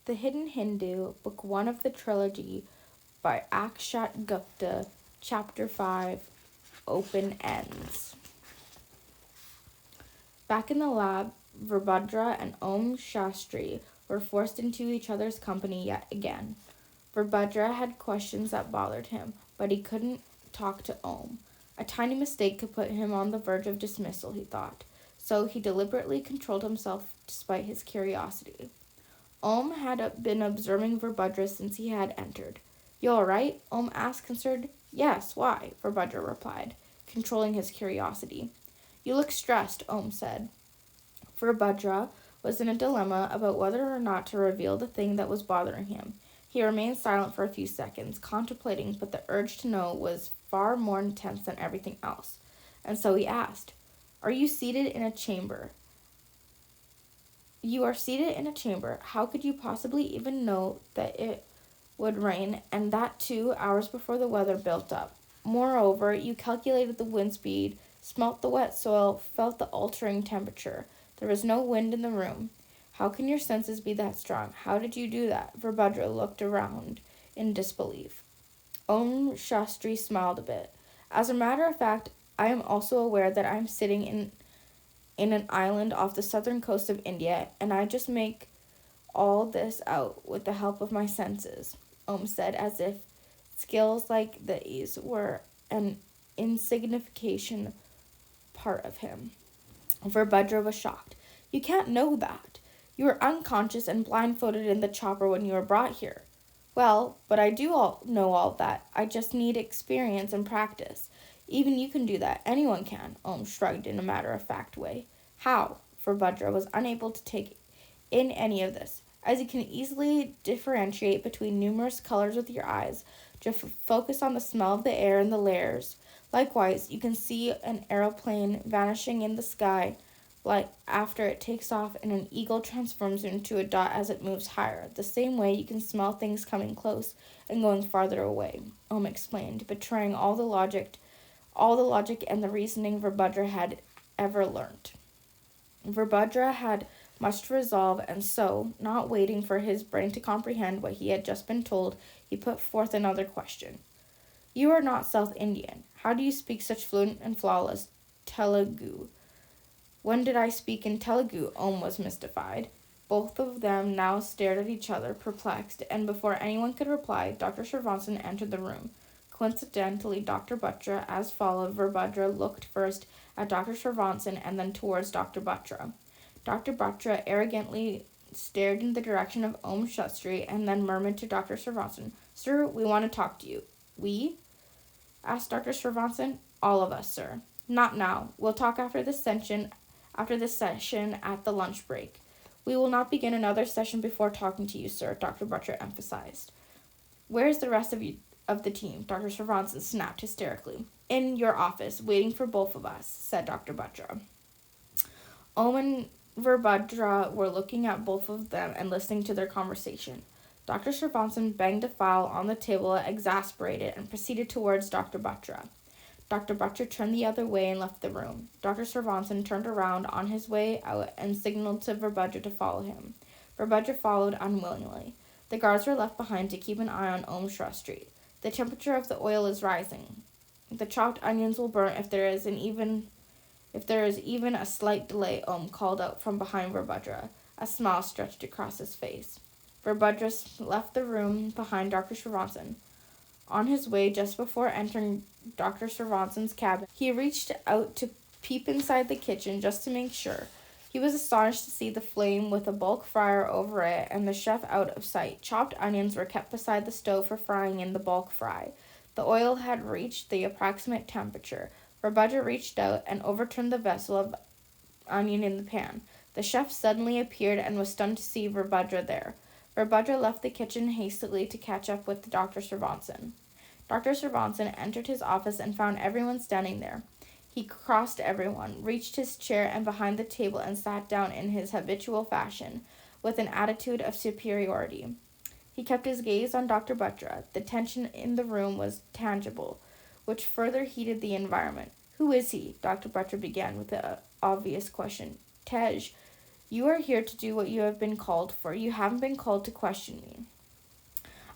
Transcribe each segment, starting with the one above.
The Hidden Hindu, Book 1 of the trilogy by Akshat Gupta, Chapter 5, Open Ends. Back in the lab, Virbhadra and Om Shastri were forced into each other's company yet again. Virbhadra had questions that bothered him, but he couldn't talk to Om. A tiny mistake could put him on the verge of dismissal, he thought, so he deliberately controlled himself despite his curiosity. Om had been observing Virbhadra since he had entered. "You all right?" Om asked, concerned. "Yes, why?" Virbhadra replied, controlling his curiosity. "You look stressed," Om said. Virbhadra was in a dilemma about whether or not to reveal the thing that was bothering him. He remained silent for a few seconds, contemplating, but the urge to know was far more intense than everything else. And so he asked, "Are you seated in a chamber?" "You are seated in a chamber. How could you possibly even know that it would rain, and that 2 hours before the weather built up? Moreover, you calculated the wind speed, smelt the wet soil, felt the altering temperature. There was no wind in the room. How can your senses be that strong? How did you do that?" Virbhadra looked around in disbelief. Om Shastri smiled a bit. "As a matter of fact, I am also aware that I am sitting in an island off the southern coast of India, and I just make all this out with the help of my senses," Om said, as if skills like these were an insignificant part of him. Virbhadra was shocked. "You can't know that. You were unconscious and blindfolded in the chopper when you were brought here." "Well, but I do know all that. I just need experience and practice. Even you can do that. Anyone can," Om shrugged in a matter-of-fact way. "How?" Virbhadra was unable to take in any of this. "As you can easily differentiate between numerous colors with your eyes, just focus on the smell of the air and the layers. Likewise, you can see an aeroplane vanishing in the sky like after it takes off, and an eagle transforms into a dot as it moves higher. The same way you can smell things coming close and going farther away," Om explained, betraying all the logic and the reasoning Virbhadra had ever learnt. Virbhadra had much to resolve, and so, not waiting for his brain to comprehend what he had just been told, he put forth another question. "You are not South Indian. How do you speak such fluent and flawless Telugu?" "When did I speak in Telugu?" Om was mystified. Both of them now stared at each other, perplexed, and before anyone could reply, Dr. Srivasan entered the room. Coincidentally, Dr. Batra, as followed, Virbhadra looked first at Dr. Srivasan and then towards Dr. Batra. Dr. Batra arrogantly stared in the direction of Om Shastri and then murmured to Dr. Srivasan, "Sir, we want to talk to you." "We?" asked Dr. Srivasan. "All of us, sir." "Not now. We'll talk after this session at the lunch break." "We will not begin another session before talking to you, sir," Dr. Butcher emphasized. "Where's the rest of the team?" Dr. Srivasan snapped hysterically. "In your office, waiting for both of us," said Dr. Butcher. Om and Virbhadra were looking at both of them and listening to their conversation. Dr. Srivasan banged a file on the table, exasperated, and proceeded towards Dr. Batra. Dr. Butcher turned the other way and left the room. Dr. Srivasan turned around on his way out and signaled to Virbhadra to follow him. Virbhadra followed unwillingly. The guards were left behind to keep an eye on Om Shastri. "The temperature of the oil is rising. The chopped onions will burn if there is even a slight delay," Om called out from behind Virbhadra. A smile stretched across his face. Virbhadra left the room behind Dr. Srivasan. On his way, just before entering Dr. Srivasan's cabin, he reached out to peep inside the kitchen just to make sure. He was astonished to see the flame with a bulk fryer over it and the chef out of sight. Chopped onions were kept beside the stove for frying in the bulk fry. The oil had reached the approximate temperature. Virbhadra reached out and overturned the vessel of onion in the pan. The chef suddenly appeared and was stunned to see Virbhadra there. Virbhadra left the kitchen hastily to catch up with Dr. Srivasan. Dr. Srivasan entered his office and found everyone standing there. He crossed everyone, reached his chair and behind the table and sat down in his habitual fashion, with an attitude of superiority. He kept his gaze on Dr. Batra. The tension in the room was tangible, which further heated the environment. "Who is he?" Dr. Batra began with the obvious question. "Tej, You are here to do what you have been called for. You haven't been called to question me.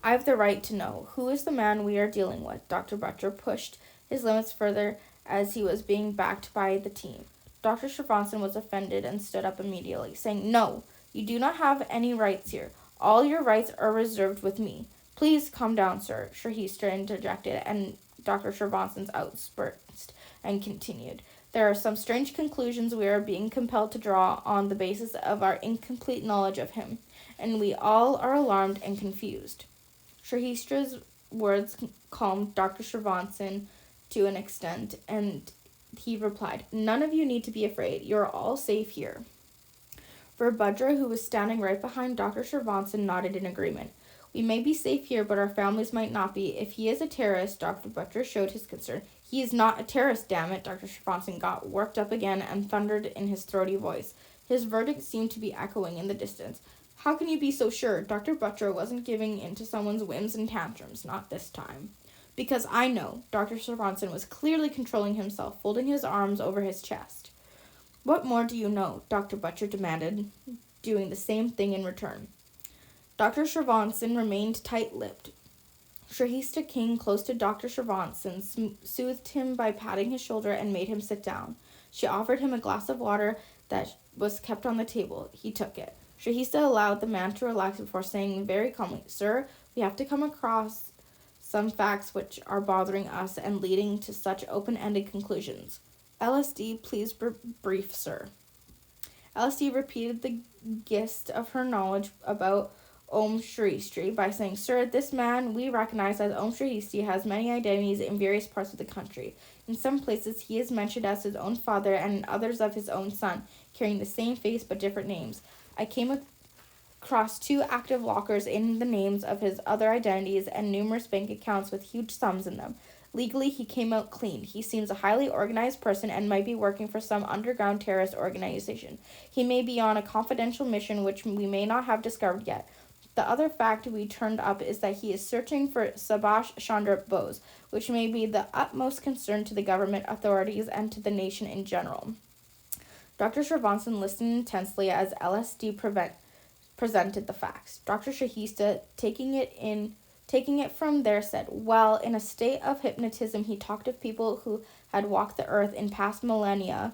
I have the right to know. Who is the man we are dealing with? Dr. Butcher pushed his limits further as he was being backed by the team. Dr. Shervanson was offended and stood up immediately, saying, "No, you do not have any rights here. All your rights are reserved with me." "Please calm down, sir," Shahista interjected, and Dr. Shervanson's outburst and continued. "There are some strange conclusions we are being compelled to draw on the basis of our incomplete knowledge of him, and we all are alarmed and confused." Shahistra's words calmed Dr. Shervanson to an extent, and he replied, "None of you need to be afraid. You're all safe here." Verbudra, who was standing right behind Dr. Shervanson, nodded in agreement. "We may be safe here, but our families might not be. If he is a terrorist," Dr. Butcher showed his concern. "He is not a terrorist, damn it!" Dr. Shervanson got worked up again and thundered in his throaty voice. His verdict seemed to be echoing in the distance. "How can you be so sure?" Dr. Butcher wasn't giving in to someone's whims and tantrums, not this time. "Because I know." Dr. Shervanson was clearly controlling himself, folding his arms over his chest. "What more do you know?" Dr. Butcher demanded, doing the same thing in return. Dr. Shervanson remained tight-lipped. Shahista came close to Dr. Shervanson, soothed him by patting his shoulder, and made him sit down. She offered him a glass of water that was kept on the table. He took it. Shahista allowed the man to relax before saying very calmly, "Sir, we have to come across some facts which are bothering us and leading to such open-ended conclusions." "LSD, please brief, sir." LSD repeated the gist of her knowledge about Om Shristri by saying, "Sir, this man we recognize as Om Shristri has many identities in various parts of the country. In some places he is mentioned as his own father and in others of his own son, carrying the same face but different names. I came across 2 active lockers in the names of his other identities and numerous bank accounts with huge sums in them. Legally, he came out clean. He seems a highly organized person and might be working for some underground terrorist organization. He may be on a confidential mission which we may not have discovered yet. The other fact we turned up is that he is searching for Subhash Chandra Bose, which may be the utmost concern to the government authorities and to the nation in general." Dr. Shervanson listened intensely as LSD presented the facts. Dr. Shahista, taking it from there, said, "Well, in a state of hypnotism, he talked of people who had walked the earth in past millennia.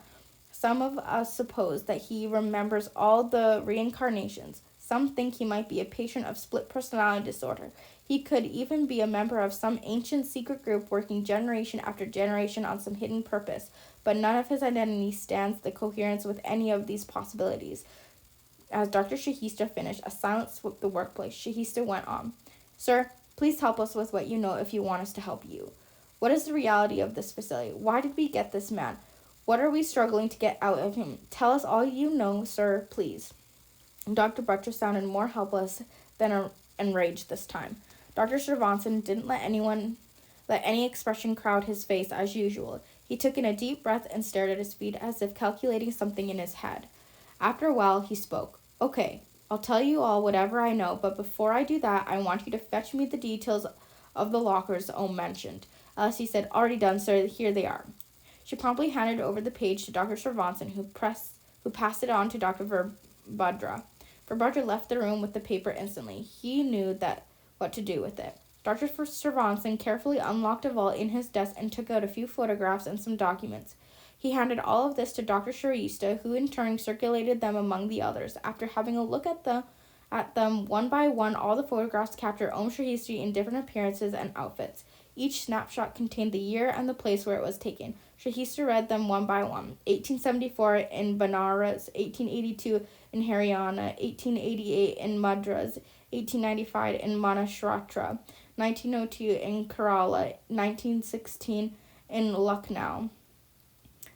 Some of us suppose that he remembers all the reincarnations. Some think he might be a patient of split personality disorder. He could even be a member of some ancient secret group working generation after generation on some hidden purpose, but none of his identity stands the coherence with any of these possibilities." As Dr. Shahista finished, a silence swept the workplace. Shahista went on, "Sir, please help us with what you know if you want us to help you. What is the reality of this facility? Why did we get this man? What are we struggling to get out of him? Tell us all you know, sir, please." Dr. Butcher sounded more helpless than enraged this time. Dr. Shervanson didn't let any expression crowd his face as usual. He took in a deep breath and stared at his feet as if calculating something in his head. After a while, he spoke. "Okay, I'll tell you all whatever I know, but before I do that, I want you to fetch me the details of the lockers Ohm mentioned." Elsie said, "Already done, sir. Here they are." She promptly handed over the page to Dr. Shervanson, who passed it on to Dr. Verbudra. Verbudra left the room with the paper instantly. He knew what to do with it. Dr. Shervanson carefully unlocked a vault in his desk and took out a few photographs and some documents. He handed all of this to Dr. Shahista, who in turn circulated them among the others. After having a look at them one by one, all the photographs captured Om Shahistri in different appearances and outfits. Each snapshot contained the year and the place where it was taken. Shahista read them one by one. 1874 in Banaras, 1882 in Haryana, 1888 in Madras, 1895 in Maharashtra, 1902 in Kerala, 1916 in Lucknow,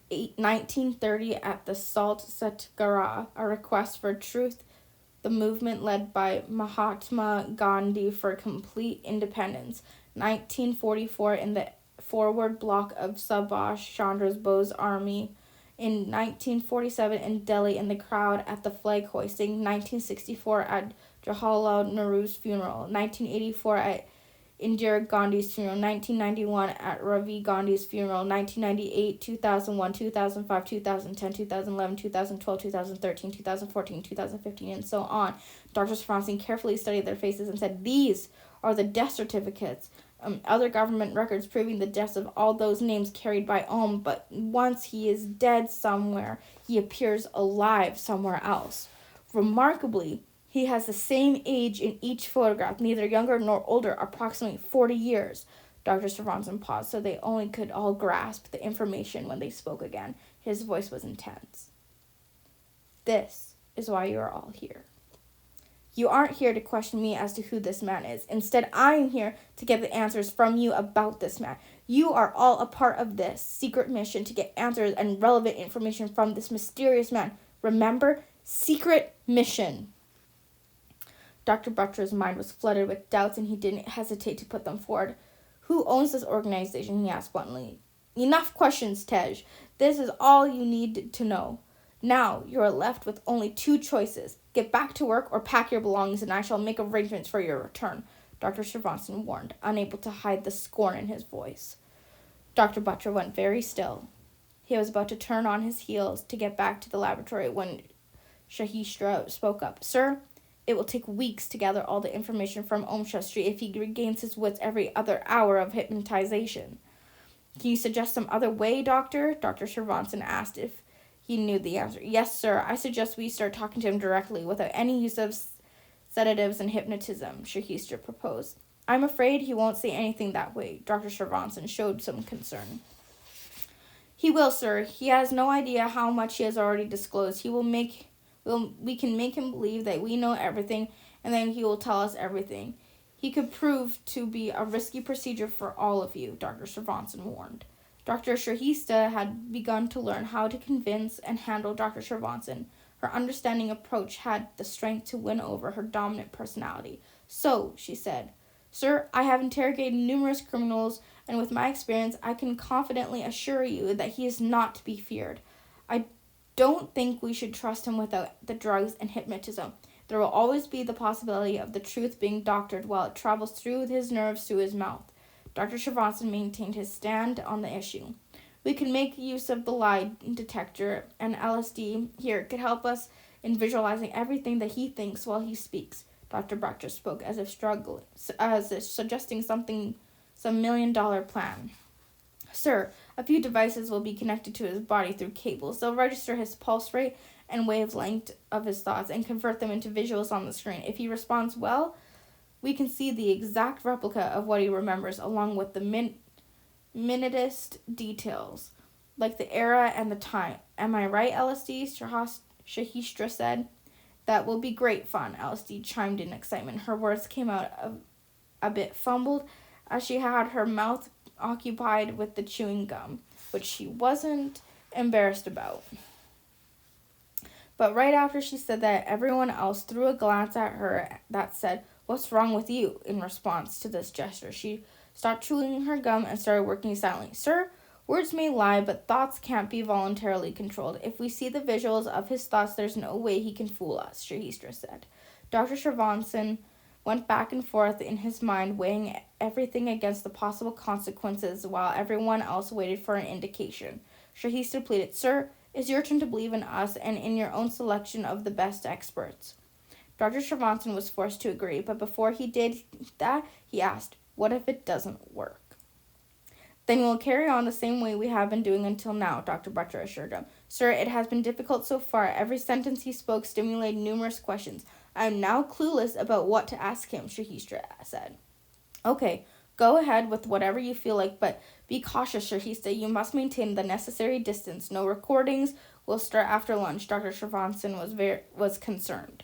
1930 at the Salt Satyagraha, a request for truth, the movement led by Mahatma Gandhi for complete independence, 1944 in the forward block of Subhash Chandra Bose's army, in 1947 in Delhi in the crowd at the flag hoisting, 1964 at Jawaharlal Nehru's funeral, 1984 at Indira Gandhi's funeral, 1991 at Ravi Gandhi's funeral, 1998, 2001, 2005, 2010, 2011, 2012, 2013, 2014, 2015, and so on. Dr. Swansky carefully studied their faces and said, "These are the death certificates. Other government records proving the deaths of all those names carried by Om, but once he is dead somewhere, he appears alive somewhere else. Remarkably, he has the same age in each photograph, neither younger nor older, approximately 40 years. Dr. Srinivasan paused so they only could all grasp the information when they spoke again. His voice was intense. "This is why you are all here. You aren't here to question me as to who this man is. Instead, I am here to get the answers from you about this man. You are all a part of this secret mission to get answers and relevant information from this mysterious man. Remember, secret mission." Dr. Butcher's mind was flooded with doubts, and he didn't hesitate to put them forward. "Who owns this organization?" he asked bluntly. "Enough questions, Tej. This is all you need to know. Now you are left with only two choices. Get back to work or pack your belongings, and I shall make arrangements for your return," Dr. Srinivasan warned, unable to hide the scorn in his voice. Dr. Butcher went very still. He was about to turn on his heels to get back to the laboratory when Shahishra spoke up. "Sir, it will take weeks to gather all the information from Om Shastri if he regains his wits every other hour of hypnotization." "Can you suggest some other way, Doctor?" Dr. Srinivasan asked if he knew the answer. "Yes, sir. I suggest we start talking to him directly without any use of sedatives and hypnotism," Shahishra proposed. "I'm afraid he won't say anything that way." Dr. Srinivasan showed some concern. "He will, sir. He has no idea how much he has already disclosed. We can make him believe that we know everything, and then he will tell us everything. He could prove to be a risky procedure for all of you," Dr. Srinivasan warned. Dr. Shahista had begun to learn how to convince and handle Dr. Srinivasan. Her understanding approach had the strength to win over her dominant personality. "So," she said, "Sir, I have interrogated numerous criminals, and with my experience, I can confidently assure you that he is not to be feared. I don't think we should trust him without the drugs and hypnotism. There will always be the possibility of the truth being doctored while it travels through his nerves to his mouth." Dr. Srinivasan maintained his stand on the issue. "We can make use of the lie detector, and LSD here could help us in visualizing everything that he thinks while he speaks." Dr. Butcher spoke as if suggesting some $1 million plan. "Sir, a few devices will be connected to his body through cables. They'll register his pulse rate and wavelength of his thoughts and convert them into visuals on the screen. If he responds well, we can see the exact replica of what he remembers, along with the minutest details, like the era and the time. Am I right, LSD?" Shahishra said. "That will be great fun," LSD chimed in excitement. Her words came out a bit fumbled as she had her mouth occupied with the chewing gum, which she wasn't embarrassed about. But right after she said that, everyone else threw a glance at her that said, "What's wrong with you?" In response to this gesture, she stopped chewing her gum and started working silently. "Sir, words may lie, but thoughts can't be voluntarily controlled. If we see the visuals of his thoughts, there's no way he can fool us," Shahishra said. Dr. Srinivasan went back and forth in his mind, weighing everything against the possible consequences while everyone else waited for an indication. Shahishra pleaded, "Sir, it's your turn to believe in us and in your own selection of the best experts." Dr. Srinivasan was forced to agree, but before he did that, he asked, "What if it doesn't work?" "Then we'll carry on the same way we have been doing until now," Dr. Butcher assured him. "Sir, it has been difficult so far. Every sentence he spoke stimulated numerous questions. I am now clueless about what to ask him," Shahishra said. "Okay, go ahead with whatever you feel like, but be cautious, Shahista. You must maintain the necessary distance. No recordings. We'll start after lunch." Dr. Srinivasan was concerned.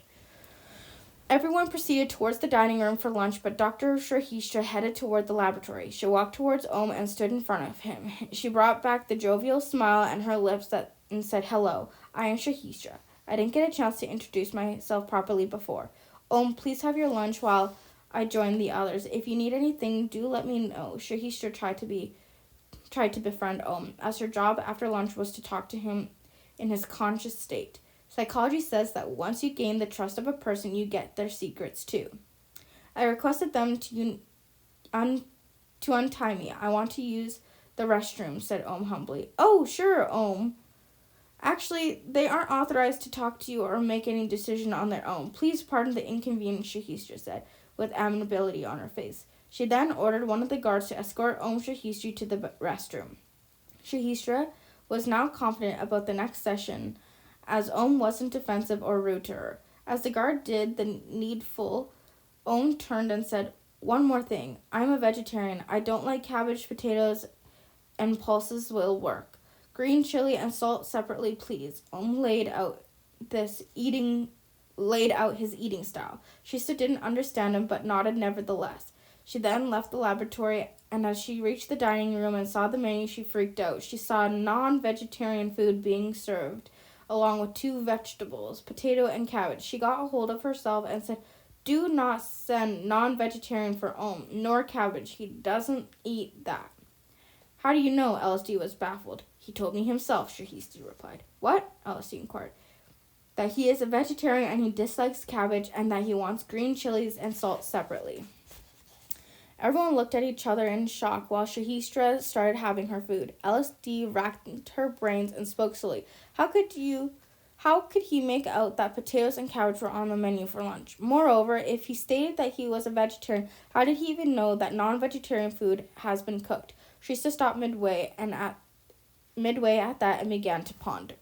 Everyone proceeded towards the dining room for lunch, but Dr. Shahishra headed toward the laboratory. She walked towards Om and stood in front of him. She brought back the jovial smile on her lips and said, "Hello, I am Shahishra. I didn't get a chance to introduce myself properly before. Om, please have your lunch while I join the others. If you need anything, do let me know." Shahishra tried to befriend Om, as her job after lunch was to talk to him in his conscious state. Psychology says that once you gain the trust of a person, you get their secrets too. I requested them to to untie me. I want to use the restroom, said Ohm humbly. Oh, sure, Ohm. Actually, they aren't authorized to talk to you or make any decision on their own. Please pardon the inconvenience, Shahistra said, with amiability on her face. She then ordered one of the guards to escort Om Shahistra to the restroom. Shahistra was now confident about the next session, as Om wasn't defensive or rude to her. As the guard did the needful, Om turned and said, one more thing. I'm a vegetarian. I don't like cabbage, potatoes, and pulses will work. Green chili and salt separately, please. Om laid out his eating style. Shista didn't understand him, but nodded nevertheless. She then left the laboratory, and as she reached the dining room and saw the menu, she freaked out. She saw non-vegetarian food being served, along with 2 vegetables, potato and cabbage. She got a hold of herself and said, do not send non-vegetarian for Om, nor cabbage. He doesn't eat that. How do you know? LSD was baffled. He told me himself, Shahisty replied. What? LSD inquired. That he is a vegetarian and he dislikes cabbage and that he wants green chilies and salt separately. Everyone looked at each other in shock while Shahistra started having her food. LSD racked her brains and spoke slowly. How could he make out that potatoes and cabbage were on the menu for lunch? Moreover, if he stated that he was a vegetarian, how did he even know that non-vegetarian food has been cooked? Shista stopped midway at that and began to ponder.